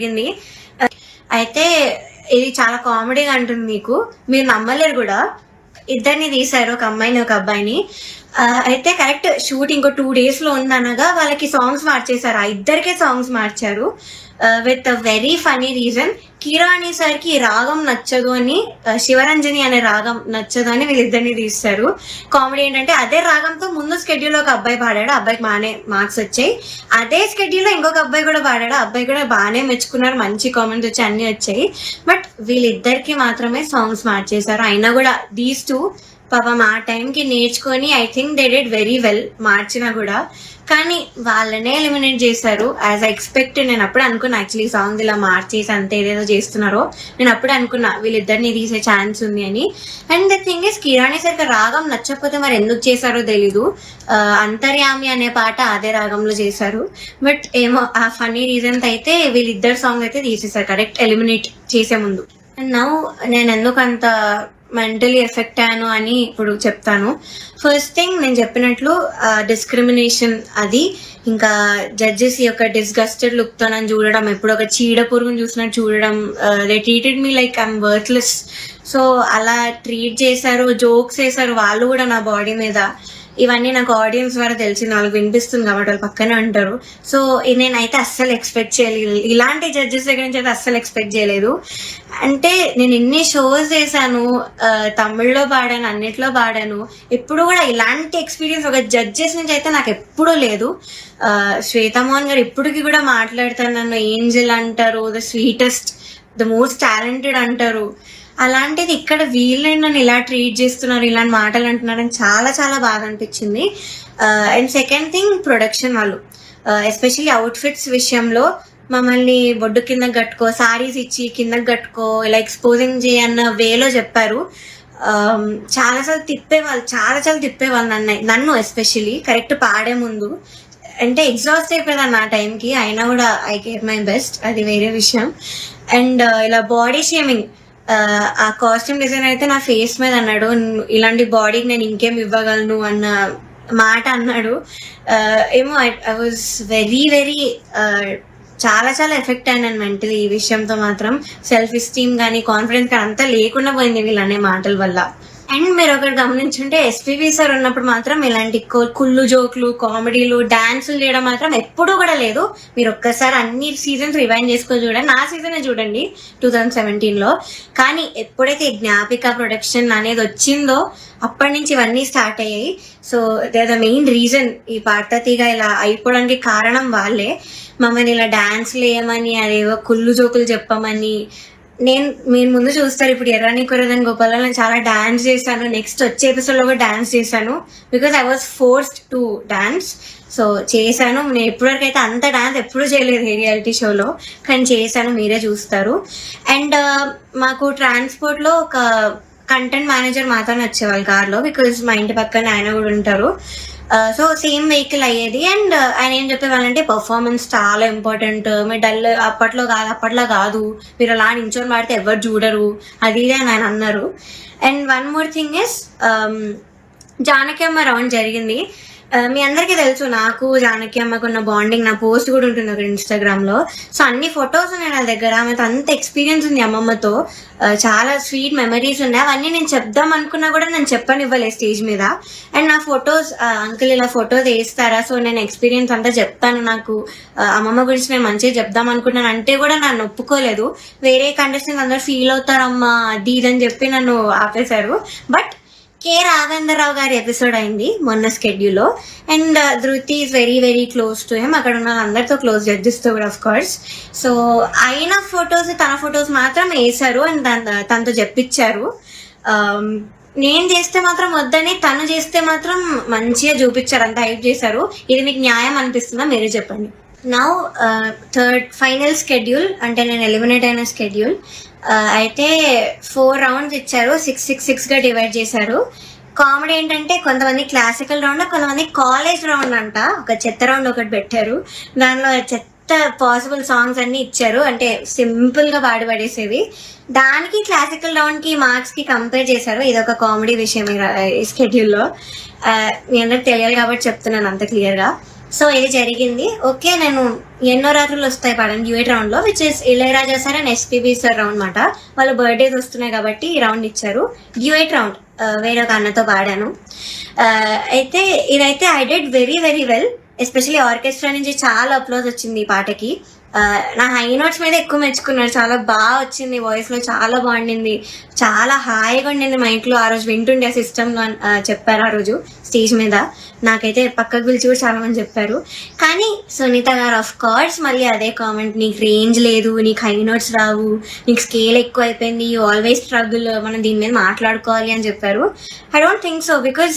జరిగింది. అయితే ఇది చాలా కామెడీగా అంటుంది మీకు, మీరు నమ్మలేరు కూడా. ఇద్దరిని తీశారు, ఒక అమ్మాయిని ఒక అబ్బాయిని. అయితే కరెక్ట్ షూట్ ఇంకో 2 days లో ఉందనగా వాళ్ళకి సాంగ్స్ మార్చేశారు. ఆ ఇద్దరికే సాంగ్స్ మార్చారు విత్ వెరీ ఫనీ రీజన్. కిరాణి సార్ కి రాగం నచ్చదు అని, శివరంజని అనే రాగం నచ్చదు అని వీళ్ళిద్దరిని తీస్తారు. కామెడీ ఏంటంటే అదే రాగంతో ముందు స్కెడ్యూల్ ఒక అబ్బాయి పాడాడు, అబ్బాయికి బాగానే మార్క్స్ వచ్చాయి. అదే స్కెడ్యూల్ లో ఇంకొక అబ్బాయి కూడా పాడాడు, అబ్బాయి కూడా బాగానే మెచ్చుకున్నారు, మంచి కామెంట్స్ వచ్చి అన్ని వచ్చాయి. బట్ వీళ్ళిద్దరికి మాత్రమే సాంగ్స్ మార్చేశారు. అయినా కూడా దీస్ టూ పాపం ఆ టైంకి నేర్చుకొని I think they did very well మార్చినా కూడా. కానీ వాళ్ళనే ఎలిమినేట్ చేశారు యాజ్ ఐ ఎక్స్పెక్ట్. నేను అప్పుడు అనుకున్నా యాక్చువల్లీ సాంగ్స్ ఇలా మార్చేసి అంత ఏదేదో చేస్తున్నారో, నేను అప్పుడు అనుకున్నా వీళ్ళిద్దరిని తీసే ఛాన్స్ ఉంది అని. అండ్ ద థింగ్ ఇస్, కిరాణి సరికి రాగం నచ్చకపోతే మరి ఎందుకు చేశారో తెలీదు. అంతర్యామి అనే పాట అదే రాగంలో చేశారు. బట్ ఏమో ఆ ఫన్నీ రీజన్ అయితే వీళ్ళిద్దరు సాంగ్ అయితే తీసేశారు కరెక్ట్ ఎలిమినేట్ చేసే ముందు. అండ్ నౌ నేను ఎందుకు అంత మెంటలీ ఎఫెక్ట్ అయ్యాను అని ఇప్పుడు చెప్తాను. ఫస్ట్ థింగ్, నేను చెప్పినట్లు డిస్క్రిమినేషన్ అది, ఇంకా జడ్జెస్ యొక్క డిస్గస్టెడ్ లుక్ తో నన్ను చూడడం, ఎప్పుడు ఒక చీడ పురుగును చూసినట్టు చూడడం. They treated me like I'm worthless. So అలా ట్రీట్ చేశారు, జోక్స్ వేశారు వాళ్ళు కూడా నా బాడీ మీద. ఇవన్నీ నాకు ఆడియన్స్ ద్వారా తెలిసింది, వాళ్ళకి వినిపిస్తుంది కాబట్టి వాళ్ళు పక్కనే ఉంటారు. సో నేనైతే అస్సలు ఎక్స్పెక్ట్ చేయలేదు, ఇలాంటి జడ్జెస్ దగ్గర నుంచి అయితే అస్సలు ఎక్స్పెక్ట్ చేయలేదు. అంటే నేను ఎన్ని షోస్ చేశాను, తమిళ్లో పాడాను, అన్నిట్లో పాడాను, ఎప్పుడు కూడా ఇలాంటి ఎక్స్పీరియన్స్ ఒక జడ్జెస్ నుంచి అయితే నాకు ఎప్పుడూ లేదు. శ్వేతమోహన్ గారు ఇప్పటికి కూడా మాట్లాడతారు, నన్ను ఏంజల్ అంటారు, the sweetest, the most talented అంటారు. అలాంటిది ఇక్కడ వీళ్ళని నన్ను ఇలా ట్రీట్ చేస్తున్నారు, ఇలాంటి మాటలు అంటున్నారని చాలా చాలా బాగా అనిపించింది. అండ్ సెకండ్ థింగ్, ప్రొడక్షన్ వాళ్ళు ఎస్పెషల్లీ అవుట్ఫిట్స్ విషయంలో మమ్మల్ని బొడ్డు కిందకి కట్టుకో, సారీస్ ఇచ్చి కిందకి కట్టుకో, ఇలా ఎక్స్పోజింగ్ చేయన్న వేలో చెప్పారు. చాలాసార్లు తిప్పేవాళ్ళు, చాలా తిప్పేవాళ్ళు నన్ను ఎస్పెషల్లీ కరెక్ట్ పాడే ముందు. అంటే ఎగ్జాస్ట్ అయిపోయాను ఆ టైంకి, అయినా కూడా ఐ గేవ్ మై బెస్ట్, అది వేరే విషయం. అండ్ ఇలా బాడీ షేమింగ్, ఆ కాస్ట్యూమ్ డిజైన్ అయితే నా ఫేస్ మీద అన్నాడు, ఇలాంటి బాడీకి నేను ఇంకేం ఇవ్వగలను అన్న మాట అన్నాడు. ఏమో ఐ వాజ్ వెరీ చాలా ఎఫెక్ట్ అయినాను మెంటలీ ఈ విషయంతో మాత్రం. సెల్ఫ్ ఎస్టీమ్ కానీ కాన్ఫిడెన్స్ కానీ అంతా లేకుండా పోయింది వీళ్ళనే మాటల వల్ల. అండ్ మీరు ఒకటి గమనించుంటే ఎస్పీబీ సార్ ఉన్నప్పుడు మాత్రం ఇలాంటి కుళ్ళు జోకులు, కామెడీలు, డాన్సులు చేయడం మాత్రం ఎప్పుడూ కూడా లేదు. మీరు ఒక్కసారి అన్ని సీజన్స్ రివైండ్ చేసుకొని చూడండి, నా సీజన్ చూడండి 2017లో. కానీ ఎప్పుడైతే జ్ఞాపిక ప్రొడక్షన్ అనేది వచ్చిందో అప్పటి నుంచి ఇవన్నీ స్టార్ట్ అయ్యాయి. So they the main reason ఈ పాటతీగా ఇలా అయిపోవడానికి కారణం వాళ్ళే. మమ్మల్ని ఇలా డాన్స్లు వేయమని, అదేవో కుళ్ళు జోకులు చెప్పమని. మీరు ముందు చూస్తారు, ఇప్పుడు ఎర్రని కురదని గోపాల నేను చాలా డాన్స్ చేశాను, నెక్స్ట్ వచ్చే ఎపిసోడ్లో కూడా డాన్స్ చేశాను, because I was forced to dance. So చేశాను. నేను ఇప్పటివరకు అయితే అంత డాన్స్ ఎప్పుడు చేయలేదు ఏ రియాలిటీ షోలో, కానీ చేశాను, మీరే చూస్తారు. అండ్ మాకు ట్రాన్స్పోర్ట్లో ఒక కంటెంట్ మేనేజర్ మాత్రమే వచ్చేవాళ్ళు కార్లో, బికాజ్ మా ఇంటి పక్కన ఆయన కూడా ఉంటారు. సో సేమ్ వెహికల్ అయ్యేది. అండ్ ఆయన ఏం చెప్పేవాళ్ళంటే పర్ఫార్మెన్స్ చాలా ఇంపార్టెంట్, మీరు డల్ అప్పట్లో కాదు, మీరు అలా నించొని పాడితే ఎవరు చూడరు, అది ఇది అని ఆయన అన్నారు. And one more thing is, Janaki అమ్మ రౌండ్ జరిగింది. మీ అందరికీ తెలుసు నాకు జానకి అమ్మకు ఉన్న బాండింగ్, నా పోస్ట్ కూడా ఉంటుంది ఒక ఇన్స్టాగ్రామ్ లో. సో అన్ని ఫొటోస్ ఉన్నాయి నా దగ్గర, ఆమెతో అంత ఎక్స్పీరియన్స్ ఉంది అమ్మమ్మతో, చాలా స్వీట్ మెమరీస్ ఉన్నాయి. అవన్నీ నేను చెప్దాం అనుకున్నా కూడా నేను చెప్పనివ్వలేదు స్టేజ్ మీద. అండ్ నా ఫొటోస్, అంకుల్ ఇలా ఫొటోస్ వేస్తారా, సో నేను ఎక్స్పీరియన్స్ అంతా చెప్తాను, నాకు అమ్మమ్మ గురించి నేను మంచిగా చెప్దాం అనుకుంటున్నాను అంటే కూడా నన్ను ఒప్పుకోలేదు. వేరే కంటెస్టెంట్స్ అందరూ ఫీల్ అవుతారమ్మా అది ఇదని చెప్పి నన్ను ఆపేశారు. బట్ కే రాఘవేంద్రరావు గారి ఎపిసోడ్ అయింది మొన్న స్కెడ్యూల్లో. అండ్ ధృతి is very close to him, అక్కడ ఉన్న అందరితో క్లోజ్, జడ్జెస్ తో కూడా ఆఫ్ కోర్స్. సో ఆయన ఫొటోస్, తన ఫొటోస్ మాత్రం వేశారు అండ్ తనతో చెప్పించారు. నేను చేస్తే మాత్రం వద్దని, తను చేస్తే మాత్రం మంచిగా చూపించారు, అంత హైప్ చేశారు. ఇది మీకు న్యాయం అనిపిస్తుందా, మీరే చెప్పండి. నౌ థర్డ్ ఫైనల్ స్కెడ్యూల్, అంటే నేను ఎలిమినేట్ అయిన స్కెడ్యూల్. అయితే 4 rounds ఇచ్చారు, 6 గా డివైడ్ చేశారు. కామెడీ ఏంటంటే కొంతమంది క్లాసికల్ రౌండ్, కొంతమంది కాలేజ్ రౌండ్ అంట, ఒక చెత్త రౌండ్ ఒకటి పెట్టారు. దానిలో చెత్త పాసిబుల్ సాంగ్స్ అన్ని ఇచ్చారు, అంటే సింపుల్ గా పడేసేవి. దానికి క్లాసికల్ రౌండ్ కి మార్క్స్ కి కంపేర్ చేశారు. ఇదొక కామెడీ విషయం ఈ స్కెడ్యూల్లో. మీ అందరికి తెలియాలి కాబట్టి చెప్తున్నాను అంత క్లియర్ గా. సో ఇది జరిగింది. ఓకే, నేను ఎన్నో రాత్రులు వస్తాయి పాడాను డ్యూయట్ రౌండ్ లో, which is Ilaiyaraaja sir and SPB sir round అనమాట. వాళ్ళ బర్త్డేస్ వస్తున్నాయి కాబట్టి ఈ రౌండ్ ఇచ్చారు. డ్యూయట్ రౌండ్ వేరే ఒక అన్నతో పాడాను. అయితే ఇదైతే I did very very well. Especially orchestra నుంచి చాలా అప్లోజ్ వచ్చింది ఈ పాటకి. నా హై నోట్స్ మీద ఎక్కువ మెచ్చుకున్నారు. చాలా బాగా వచ్చింది, వాయిస్ లో చాలా బాగుండింది, చాలా హాయిగా ఉండింది. మా ఇంట్లో ఆ రోజు వింటుండే సిస్టమ్ లో చెప్పారు ఆ రోజు స్టేజ్ మీద. నాకైతే పక్కకు పిలిచి కూడా చాలా మంది చెప్పారు. కానీ సునీత గారు ఆఫ్ కోర్స్ మళ్ళీ అదే కామెంట్, నీకు రేంజ్ లేదు, నీకు హై నోట్స్ రావు, నీకు స్కేల్ ఎక్కువ అయిపోయింది, యూ ఆల్వేస్ స్ట్రగుల్, మనం దీని మీద మాట్లాడుకోవాలి అని చెప్పారు. I don't think so, because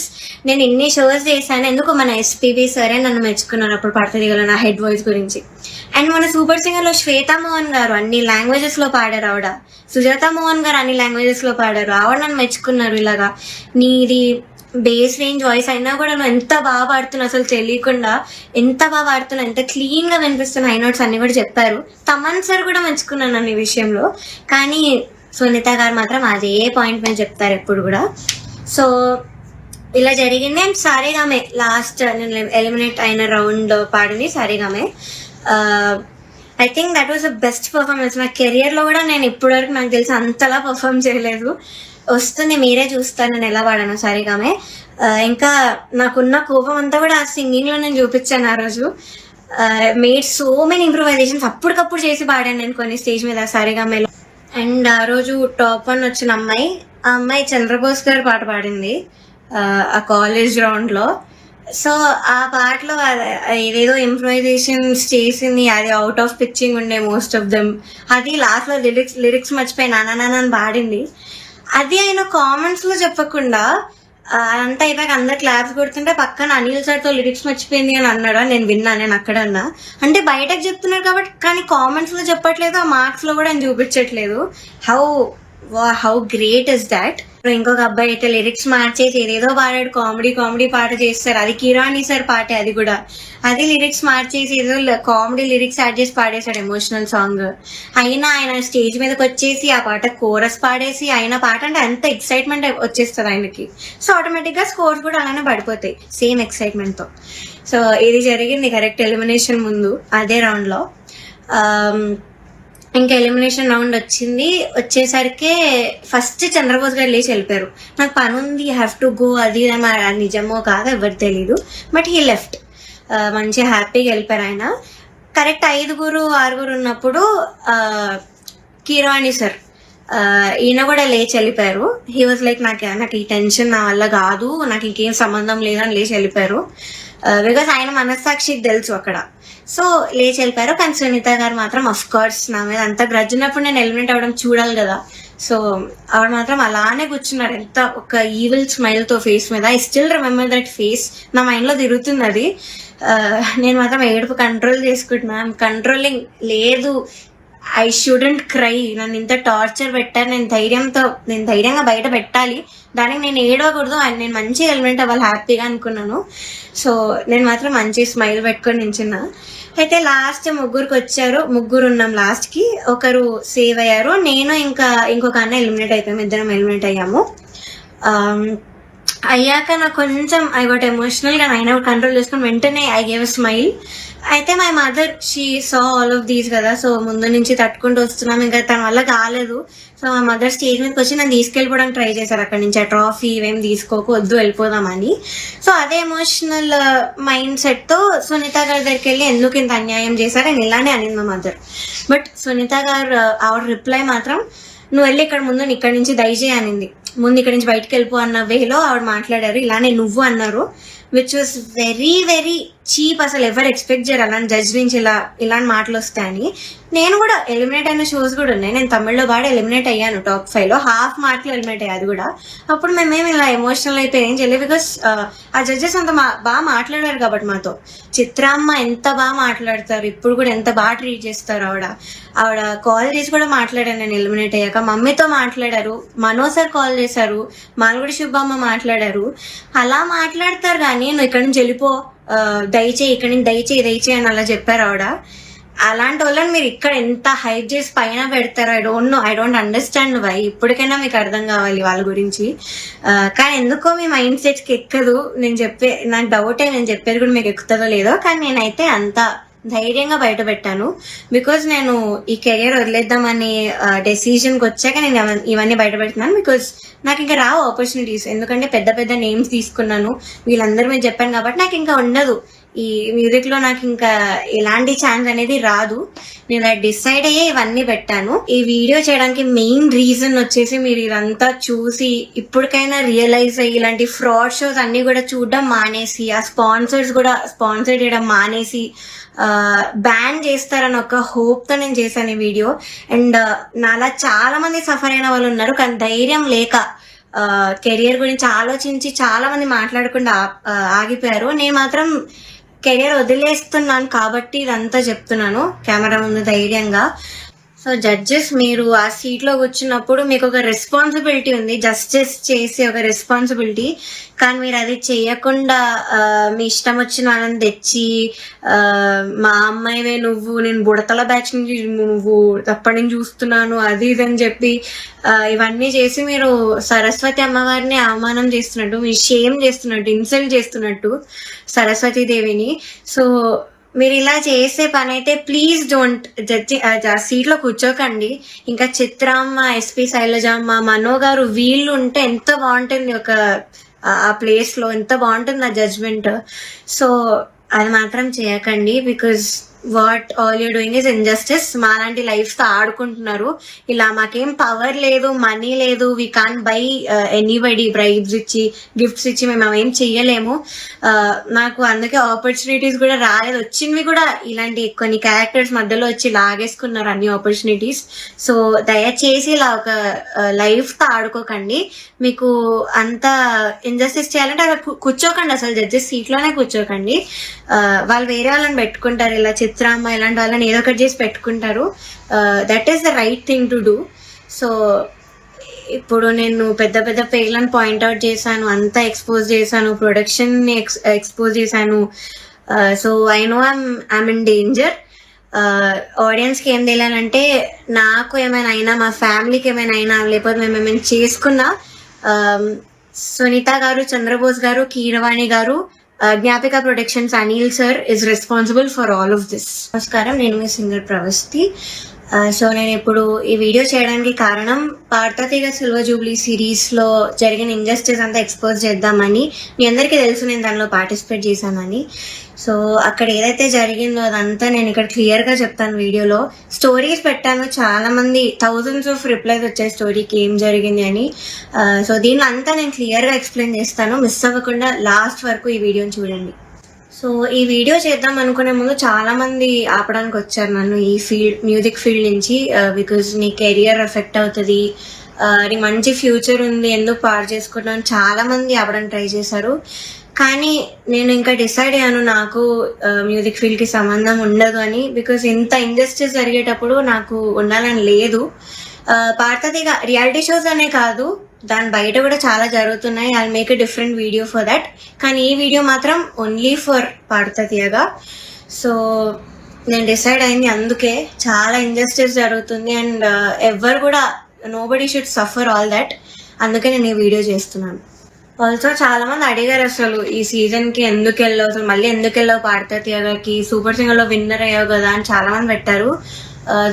నేను ఇన్ని షోస్ చేశాను. ఎందుకు మన ఎస్పీబీ సరే నన్ను మెచ్చుకున్నారు అప్పుడు పడుతుంది కదా నా హెడ్ వాయిస్ గురించి. అండ్ మన సూపర్ సింగర్ లో శ్వేతా మోహన్ గారు అన్ని లాంగ్వేజెస్ లో పాడారు. ఆవిడ సుజాత మోహన్ గారు అన్ని లాంగ్వేజెస్ లో పాడారు. ఆవిడ నన్ను మెచ్చుకున్నారు. ఇలాగా నీది బేస్ రేంజ్ వాయిస్ అయినా కూడా నువ్వు ఎంత బాగా పాడుతున్నావు, అసలు తెలియకుండా ఎంత బాగా పాడుతున్నావు, ఎంత క్లీన్ గా వినిపిస్తున్న హై నోట్స్ అన్ని కూడా చెప్పారు. తమన్ సార్ కూడా మెచ్చుకున్నాను నన్ను ఈ విషయంలో. కానీ సునీత గారు మాత్రం అదే పాయింట్ మీద చెప్తారు ఎప్పుడు కూడా. సో ఇలా జరిగింది. అండ్ సారేగామే లాస్ట్ నేను ఎలిమినేట్ అయిన రౌండ్ పాడింది Saregama. I think that was the best performance. నా కెరియర్ లో కూడా నేను ఇప్పటివరకు నాకు తెలిసి అంతలా పర్ఫార్మ్ చేయలేదు. వస్తుంది, మీరే చూస్తాను నేను ఎలా పాడాను సారేగామే. ఇంకా నాకున్న కోపం అంతా కూడా ఆ సింగింగ్ లో నేను చూపించాను ఆ రోజు. మేడ్ సో మెనీ ఇంప్రూవైజేషన్స్ అప్పటికప్పుడు చేసి పాడాను నేను కొన్ని స్టేజ్ మీద సారేగామేలో. అండ్ ఆ రోజు టాప్ 1 వచ్చిన అమ్మాయి, ఆ అమ్మాయి చంద్రబోస్ గారు పాట పాడింది ఆ కాలేజ్ రౌండ్ లో. సో ఆ పాటలో ఏదేదో ఇంప్రూవైజేషన్స్ చేసింది, అది అవుట్ ఆఫ్ పిచ్చింగ్ ఉండే మోస్ట్ ఆఫ్ దెమ్. అది లాస్ట్ లో లిరిక్స్ మర్చిపోయి నానా అని పాడింది. అది ఆయన కామెంట్స్ లో చెప్పకుండా అంతా అయిపోయాక అందరు క్లాప్స్ కొడుతుంటే పక్కన అనిల్ సార్ తో లిరిక్స్ మర్చిపోయింది అని అన్నాడు. నేను విన్నా, నేను అక్కడ అన్నా. అంటే బయటకు చెప్తున్నారు కాబట్టి, కానీ కామెంట్స్ లో చెప్పట్లేదు, ఆ మార్క్స్ లో కూడా ఆయన చూపించట్లేదు. How great is that. ఇంకొక అబ్బాయి అయితే లిరిక్స్ మార్చేసి ఏదేదో పాడాడు, కామెడీ పాట చేస్తారు. అది కిరాణి సార్ పాటే, అది కూడా అది లిరిక్స్ మార్చేసి ఏదో కామెడీ లిరిక్స్ యాడ్ చేసి పాడేశాడు ఎమోషనల్ సాంగ్. అయినా ఆయన స్టేజ్ మీదకి వచ్చేసి ఆ పాట కోరస్ పాడేసి, ఆయన పాట అంటే అంత ఎక్సైట్మెంట్ వచ్చేస్తుంది ఆయనకి. సో ఆటోమేటిక్ గా స్కోర్స్ కూడా అలానే పడిపోతాయి సేమ్ ఎక్సైట్మెంట్ తో. సో ఇది జరిగింది కరెక్ట్ ఎలిమినేషన్ ముందు అదే రౌండ్ లో. ఇంకా ఎలిమినేషన్ రౌండ్ వచ్చేసరికి ఫస్ట్ చంద్రబోస్ గారు లేచి వెళ్ళిపోయారు. నాకు పని ఉంది, హ్యావ్ టు గో, అది నిజమో కాదో ఎవరు తెలీదు, బట్ హీ లెఫ్ట్. మంచి హ్యాపీగా వెళ్ళిపోయారు ఆయన. కరెక్ట్ 5-6 ఉన్నప్పుడు కిరాణి సార్ ఈయన కూడా లేచి వెళ్ళిపోయారు. హీ వాజ్ లైక్ నాకు ఈ టెన్షన్ నా వల్ల కాదు, నాకు ఇంకేం సంబంధం లేదని లేచి వెళ్ళిపోయారు. బికాస్ ఆయన మనస్సాక్షికి తెలుసు అక్కడ. సో లేచి వెళ్ళిపోయారు. కానీ సునీత గారు మాత్రం అఫ్ కోర్స్ నా మీద అంత గ్రడ్జ్ ఉన్నప్పుడు నేను ఎలిమినేట్ అవ్వడం చూడాలి కదా. సో ఆవిడ మాత్రం అలానే కూర్చున్నారు, ఎంత ఒక ఈవిల్ స్మైల్ తో ఫేస్ మీద. I still remember that face, నా మైండ్ లో తిరుగుతుంది అది. నేను మాత్రం ఏడుపు కంట్రోల్ చేసుకుంటున్నాను. కంట్రోలింగ్ లేదు, ఐ షుడెంట్ క్రై. నన్ను ఇంత టార్చర్ పెట్టారు, నేను ధైర్యంగా బయట పెట్టాలి, దానికి నేను ఏడవకూడదు, నేను మంచిగా ఎలిమినేట్ అవ్వాలి హ్యాపీగా అనుకున్నాను. సో నేను మాత్రం మంచి స్మైల్ పెట్టుకొని నించున్నా. అయితే లాస్ట్ ముగ్గురు ఉన్నాం. లాస్ట్ కి ఒకరు సేవ్ అయ్యారు, నేను ఇంకా ఇంకొక అన్న ఎలిమినేట్ అయిపోయాము. ఇద్దరం ఎలిమినేట్ అయ్యాము. అయ్యాక నాకు కొంచెం ఐ గోట్ ఎమోషనల్ గా, అయినా కంట్రోల్ చేసుకుని వెంటనే ఐ గేవ్ అ స్మైల్. అయితే my mother she saw all of these కదా. సో ముందు నుంచి తట్టుకుంటూ వస్తున్నాం, ఇంకా తన వల్ల కాలేదు. సో మా మదర్ స్టేజ్ మీదకి వచ్చి నన్ను తీసుకెళ్ళిపోవడానికి ట్రై చేశారు. అక్కడి నుంచి ఆ ట్రాఫీ ఇవేం తీసుకోకు, వద్దు వెళ్ళిపోదామని. సో అదే ఎమోషనల్ మైండ్ సెట్ తో సునీత గారి దగ్గరికి వెళ్ళి ఎందుకు ఇంత అన్యాయం చేశారు అని ఇలానే అనింది మా మదర్. బట్ సునీత గారు ఆవిడ రిప్లై మాత్రం, నువ్వు వెళ్ళి ఇక్కడ ముందు ఇక్కడి నుంచి దయచేయి అనింది. ముందు ఇక్కడి నుంచి బయటకు వెళ్ళిపో అన్న వేలో ఆవిడ మాట్లాడారు. ఇలానే నువ్వు అన్నారు, which was very very cheap. అసలు ఎవరు ఎక్స్పెక్ట్ చేయరు అలాంటి జడ్జ్ నుంచి ఇలాంటి మాటలు వస్తాయని. నేను కూడా ఎలిమినేట్ అయిన షోస్ కూడా ఉన్నాయి. నేను తమిళ్లో బాగా ఎలిమినేట్ అయ్యాను, టాప్ 5 లో హాఫ్ మార్క్లో ఎలిమినేట్ అయ్యాది కూడా. అప్పుడు మేమేమి ఇలా ఎమోషనల్ అయిపోయి ఏం చేయలేదు, బికాస్ ఆ జడ్జెస్ అంత బాగా మాట్లాడారు కాబట్టి మాతో. చిత్రామ్మ ఎంత బాగా మాట్లాడతారు, ఇప్పుడు కూడా ఎంత బాగా ట్రీట్ చేస్తారు. ఆవిడ కాల్ చేసి కూడా మాట్లాడాను నేను ఎలిమినేట్ అయ్యాక. మమ్మీతో మాట్లాడారు, మనో సార్ కాల్ చేశారు, మాల్గుడి శుభమ్మ మాట్లాడారు. అలా మాట్లాడతారు కానీ నువ్వు ఇక్కడి నుంచి వెళ్ళిపో, దయచేయి ఇక్కడి నుంచి దయచేయి అని అలా చెప్పారు ఆవిడ. అలాంటి వాళ్ళని మీరు ఇక్కడ ఎంత హైప్ చేసి పైన పెడతారో ఐ డోంట్ అండర్స్టాండ్ వై. ఇప్పటికైనా మీకు అర్థం కావాలి వాళ్ళ గురించి. కానీ ఎందుకో మీ మైండ్ సెట్స్కి ఎక్కదు. నాకు డౌటే, నేను చెప్పేది కూడా మీకు ఎక్కుతుందో లేదో. కానీ నేనైతే అంత ధైర్యంగా బయట పెట్టాను. బికాజ్ నేను ఈ కెరియర్ వదిలేద్దామని డెసిషన్కి వచ్చాక నేను ఇవన్నీ బయట పెడుతున్నాను. బికాజ్ నాకు ఇంకా రావు ఆపర్చునిటీస్. ఎందుకంటే పెద్ద పెద్ద నేమ్స్ తీసుకున్నాను, వీళ్ళందరూ మీరు చెప్పాను కాబట్టి నాకు ఇంకా ఉండదు. ఈ మ్యూజిక్ లో నాకు ఇంకా ఎలాంటి ఛాన్స్ అనేది రాదు. నేను డిసైడ్ అయ్యే ఇవన్నీ పెట్టాను. ఈ వీడియో చేయడానికి మెయిన్ రీజన్ వచ్చేసి మీరు ఇదంతా చూసి ఇప్పటికైనా రియలైజ్ అయ్యి ఇలాంటి ఫ్రాడ్ షోస్ అన్ని కూడా చూడడం మానేసి, ఆ స్పాన్సర్స్ కూడా స్పాన్సర్ చేయడం మానేసి బ్యాన్ చేస్తారని ఒక హోప్ తో నేను చేశాను ఈ వీడియో. అండ్ నాలా చాలా మంది సఫర్ అయిన వాళ్ళు ఉన్నారు, కానీ ధైర్యం లేక కెరియర్ గురించి ఆలోచించి చాలా మంది మాట్లాడకుండా ఆగిపోయారు. నేను మాత్రం కెరియర్ వదిలేస్తున్నాను కాబట్టి ఇదంతా చెప్తున్నాను కెమెరా ముందు ధైర్యంగా. సో జడ్జెస్, మీరు ఆ సీట్ లో కూర్చున్నప్పుడు మీకు ఒక రెస్పాన్సిబిలిటీ ఉంది, జస్టిస్ చేసే ఒక రెస్పాన్సిబిలిటీ. కానీ మీరు అది చేయకుండా మీ ఇష్టం వచ్చిన వాళ్ళని తెచ్చి మా అమ్మాయివే నువ్వు, నేను బుడతల బ్యాచ్ నుంచి నువ్వు అప్పటి నుంచి చూస్తున్నాను అది ఇది అని చెప్పి ఇవన్నీ చేసి మీరు సరస్వతి అమ్మవారిని అవమానం చేస్తున్నట్టు, మీరు షేమ్ చేస్తున్నట్టు, ఇన్సల్ట్ చేస్తున్నట్టు సరస్వతి దేవిని. సో మీరు ఇలా చేసే పని అయితే ప్లీజ్ డోంట్. జడ్జి సీట్ లో కూర్చోకండి. ఇంకా చిత్రమ్మ, ఎస్పీ శైలజమ్మ, మనో గారు వీళ్ళు ఉంటే ఎంత బాగుంటుంది ఒక ఆ ప్లేస్ లో, ఎంత బాగుంటుంది ఆ జడ్జ్మెంట్. సో అది మాత్రం చేయకండి. Because what all you doing is injustice. మాలాంటి లైఫ్స్ తో ఆడుకుంటున్నారు. ఇలా మాకేం పవర్ లేదు, మనీ లేదు, we can buy anybody bribes ఇచ్చి, గిఫ్ట్స్ ఇచ్చి మేము అవేం చెయ్యలేము. నాకు అందుకే ఆపర్చునిటీస్ కూడా రాలేదు. వచ్చినవి కూడా ఇలాంటి కొన్ని క్యారెక్టర్స్ మధ్యలో వచ్చి లాగేసుకున్నారు అన్ని ఆపర్చునిటీస్. సో దయచేసి ఇలా ఒక లైఫ్ తో ఆడుకోకండి. మీకు అంత ఇంజస్టిస్ చేయాలంటే అక్కడ కూర్చోకండి, అసలు జడ్జెస్ సీట్ లోనే కూర్చోకండి. వాళ్ళు వేరే వాళ్ళని పెట్టుకుంటారు, ఇలా చిత్రామ్మ ఇలాంటి వాళ్ళని ఏదో ఒకటి చేసి పెట్టుకుంటారు. That is the right thing to do. So ఇప్పుడు నేను పెద్ద పెద్ద పేర్లను పాయింట్అవుట్ చేశాను, అంతా ఎక్స్పోజ్ చేశాను, ప్రొడక్షన్ ని ఎక్స్పోజ్ చేశాను. So I know I'm in danger. ఆడియన్స్కి ఏం తెలియాలంటే, నాకు ఏమైనా అయినా, మా ఫ్యామిలీకి ఏమైనా అయినా, లేకపోతే మేము ఏమైనా చేసుకున్నా, సునీత గారు, చంద్రబోస్ గారు, కీరవాణి గారు, Gnapika productions Anil sir is responsible for all of this. నమస్కారం, నేను మీ సింగర్ ప్రవస్తి. సో నేను ఇప్పుడు ఈ వీడియో చేయడానికి కారణం, పార్థతీగ సిల్వర్ జూబ్లీ సిరీస్ లో జరిగిన ఇంజస్టిస్ అంతా ఎక్స్పోజ్ చేద్దామని. మీ అందరికీ తెలుసు నేను దానిలో పార్టిసిపేట్ చేశానని. సో అక్కడ ఏదైతే జరిగిందో అదంతా నేను ఇక్కడ క్లియర్ గా చెప్తాను వీడియోలో. స్టోరీస్ పెట్టాను, చాలా మంది థౌజండ్స్ ఆఫ్ రిప్లైస్ వచ్చాయి స్టోరీకి ఏం జరిగింది అని. సో దీనిలో అంతా నేను క్లియర్ గా ఎక్స్ప్లెయిన్ చేస్తాను. మిస్ అవ్వకుండా లాస్ట్ వరకు ఈ వీడియోని చూడండి. సో ఈ వీడియో చేద్దాం అనుకునే ముందు చాలా మంది ఆపడానికి వచ్చారు నన్ను ఈ మ్యూజిక్ ఫీల్డ్ నుంచి. బికాజ్ నీ కెరియర్ ఎఫెక్ట్ అవుతుంది, నీ మంచి ఫ్యూచర్ ఉంది, ఎందుకు పాడు చేసుకుంటాను, చాలా మంది ఆపడానికి ట్రై చేశారు. కానీ నేను ఇంకా డిసైడ్ అయ్యాను, నాకు మ్యూజిక్ ఫీల్డ్ కి సంబంధం ఉండదు అని. బికాజ్ ఇంత ఇండస్ట్రీస్ జరిగేటప్పుడు నాకు ఉండాలని లేదు. పార్థతీగ రియాలిటీ షోస్ అనే కాదు, దాని బయట కూడా చాలా జరుగుతున్నాయి. I make a different video for that. కానీ ఈ వీడియో మాత్రం ఓన్లీ ఫర్ పార్థతీగ. సో నేను డిసైడ్ అయింది అందుకే. చాలా ఇంజస్టిస్ జరుగుతుంది అండ్ ఎవరు కూడా nobody should suffer all that. అందుకే నేను ఈ వీడియో చేస్తున్నాను. ఆల్సో చాలా మంది అడిగారు, అసలు ఈ సీజన్ కి ఎందుకు వెళ్ళావు, అసలు మళ్ళీ ఎందుకు వెళ్ళావు పార్థతీగకి, సూపర్ సింగర్ లో విన్నర్ అయ్యావు కదా అని చాలా మంది పెట్టారు.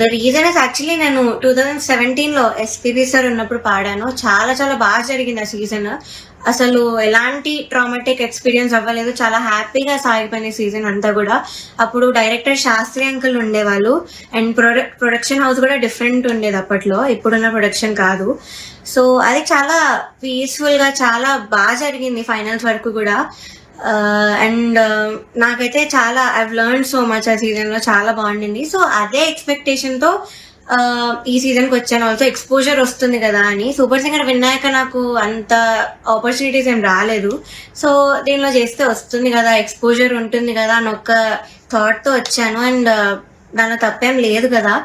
ద రీజన్ ఇస్ యాక్చువల్లీ నేను 2017 లో ఎస్పీబీ సార్ ఉన్నప్పుడు పాడాను. చాలా చాలా బాగా జరిగింది ఆ సీజన్. అసలు ఎలాంటి ట్రామాటిక్ ఎక్స్పీరియన్స్ అవ్వలేదు, చాలా హ్యాపీగా సాగిపోయిన సీజన్ అంతా కూడా. అప్పుడు డైరెక్టర్ శాస్త్రి అంకుల్ ఉండేవాళ్ళు అండ్ ప్రొడక్షన్ హౌస్ కూడా డిఫరెంట్ ఉండేది అప్పట్లో, ఇప్పుడున్న ప్రొడక్షన్ కాదు. సో అది చాలా పీస్ఫుల్ గా చాలా బాగా జరిగింది ఫైనల్స్ వరకు కూడా. అండ్ నాకైతే చాలా ఐవ్ లెర్న్ సో మచ్ ఆ సీజన్ లో, చాలా బాగుండింది. సో అదే ఎక్స్పెక్టేషన్ తో ఈ సీజన్ కి వచ్చాను. ఆల్సో ఎక్స్పోజర్ వస్తుంది కదా అని. సూపర్ సింగర్ విన్నాక నాకు అంత ఆపర్చునిటీస్ ఏం రాలేదు. సో దీనిలో చేస్తే వస్తుంది కదా, ఎక్స్పోజర్ ఉంటుంది కదా అని ఒక థాట్ తో వచ్చాను. అండ్ దానిలో తప్పేం లేదు కదా.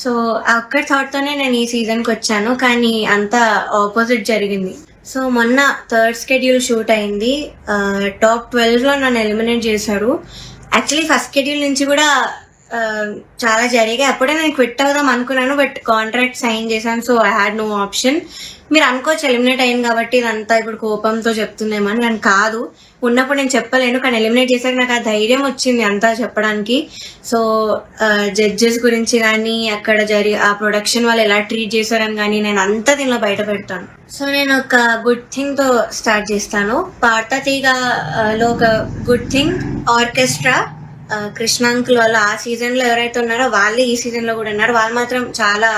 సో ఆ ఒక్క థాట్ తోనే నేను ఈ సీజన్ కి వచ్చాను. కానీ అంత ఆపోజిట్ జరిగింది. సో మొన్న థర్డ్ స్కెడ్యూల్ షూట్ అయింది. టాప్ 12 లో నన్ను ఎలిమినేట్ చేశారు. యాక్చువల్లీ ఫస్ట్ స్కెడ్యూల్ నుంచి కూడా చాలా జరిగాయి. అప్పుడే నేను క్విట్ అవుదాం అనుకున్నాను, బట్ కాంట్రాక్ట్ సైన్ చేశాను. So I had no option. మీరు అనుకోవచ్చు ఎలిమినేట్ అయింది కాబట్టి ఇదంతా ఇప్పుడు కోపంతో చెప్తుందేమని, కానీ కాదు. ఉన్నప్పుడు నేను చెప్పలేను, కానీ ఎలిమినేట్ చేశాక నాకు ఆ ధైర్యం వచ్చింది అంతా చెప్పడానికి. సో జడ్జెస్ గురించి కానీ అక్కడ ఆ ప్రొడక్షన్ వాళ్ళు ఎలా ట్రీట్ చేశారని కానీ నేను అంతా దీనిలో బయట పెడతాను. సో నేను ఒక గుడ్ థింగ్ తో స్టార్ట్ చేస్తాను. పాడతా తీగలో ఒక గుడ్ థింగ్ ఆర్కెస్ట్రా, కృష్ణాంకుల్ వాళ్ళు ఆ సీజన్ లో ఎవరైతే ఉన్నారో వాళ్ళే ఈ సీజన్ లో కూడా ఉన్నారు. వాళ్ళు మాత్రం చాలా